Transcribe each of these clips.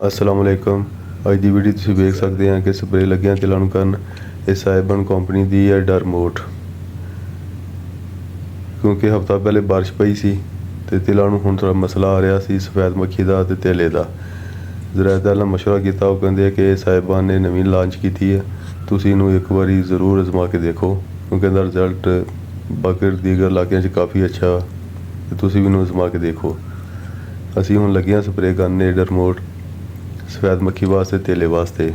असलामुअलैकुम। अज की वीडियो तुसीं वेख सकते हैं कि स्प्रे लग्या तिलों नूं करन। ये साहिबन कंपनी की है डरमोट। क्योंकि हफ्ता पहले बारिश पई सी ते तिलों नूं हुण थोड़ा मसला आ रहा सी सफेद मक्खी का ते तेले का। ज़रायत नाल मशवरा किया, वो कहते हैं कि साहिबान ने नवीं लॉन्च की है, तुसीं इनू एक बारी जरूर आजमा के देखो क्योंकि इहदा रिजल्ट बाकी दीगर इलाकों काफ़ी अच्छा है। तुसीं भी इनू आजमा के देखो। असीं हुण लगे स्प्रे करने डरमोट सफेद मक्खी वास्ते तेले वास्ते।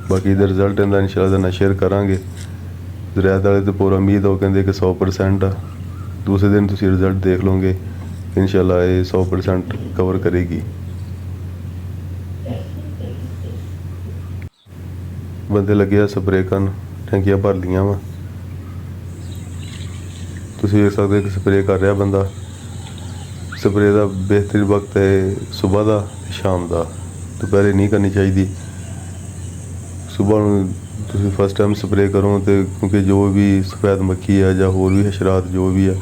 बाकी इहदा रिजल्ट इहदा इंशाअल्लाह ना शेयर करांगे। ज़रायत वाले तो पूरा उम्मीद है, वो कहते कि 100% आ। दूसरे दिन तुसीं रिजल्ट देख लोगे कि इंशाअल्लाह ये 100% कवर करेगी। बंदे लगे स्प्रे करन, टैंकियां भर लियां वा। तुसीं देख सकते कि स्प्रे कर रहा बंदा। स्प्रे का बेहतरीन वक्त है सुबह का, शाम का। दोपहर नहीं करनी चाहिए। सुबह तुसीं फर्स्ट टाइम स्प्रे करो तो क्योंकि जो भी सफेद मक्खी है या होर भी हशरात जो भी है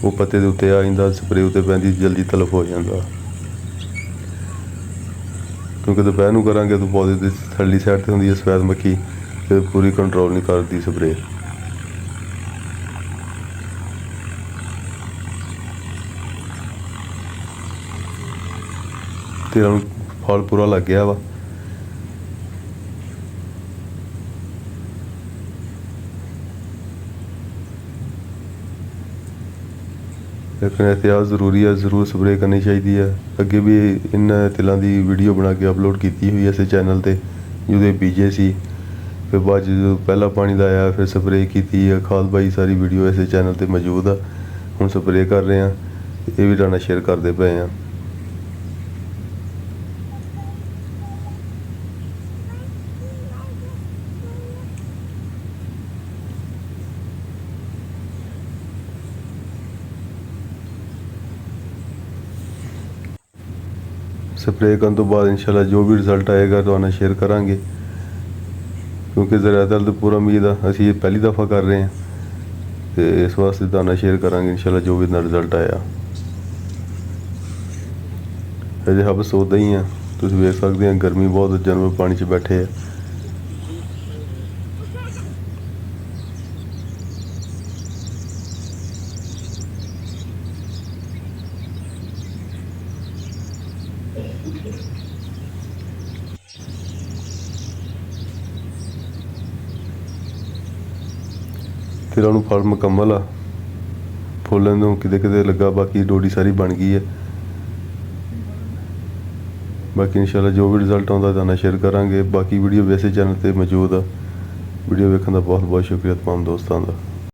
वो पत्ते के उत्ते आ जाता, स्प्रे उत्ते पैंदी जल्दी तलफ हो जाता। क्योंकि दोपहर को करांगे तो पौधे की थल्ली साइड से होंगी सफेद मक्खी, तो पूरी कंट्रोल नहीं करती स्प्रे। तेरा फल पूरा लग गया वा। लेकिन एहतियात ज़रूरी है, ज़रूर स्प्रे करनी चाहिए है। अगे भी इन तिलों की वीडियो बना के अपलोड की हुई है इस चैनल पर जो बीजे सी। फिर बाद जो पहला पानी का आया फिर स्प्रे की है, खाद बाई सारी वीडियो इस चैनल पर मौजूद है। हम स्प्रे कर रहे हैं, ये भी तुहाडे नाल शेयर करते पे हैं। स्प्रे करने तो बाद इंशाल्लाह जो भी रिजल्ट आएगा तो आना शेयर करांगे। क्योंकि ज़रायत तो पूरा उम्मीद है, असीं ये पहली दफ़ा कर रहे हैं तो इस वास्ते तो आना शेयर करांगे इंशाल्लाह जो भी इतना रिजल्ट आया। अजे हबस उदा ही है, तुसीं वेख सकते हैं गर्मी बहुत, जानवर पानी च बैठे है। तिलों नूं फल मुकम्मल आ, फुल्लें नूं किते किते लगा, बाकी डोडी सारी बन गई है। बाकी इंशाल्लाह जो भी रिजल्ट आता तो शेयर करांगे। बाकी वीडियो वैसे चैनल पर मौजूद है। वीडियो वेखने का बहुत बहुत शुक्रिया तमाम दोस्तों का।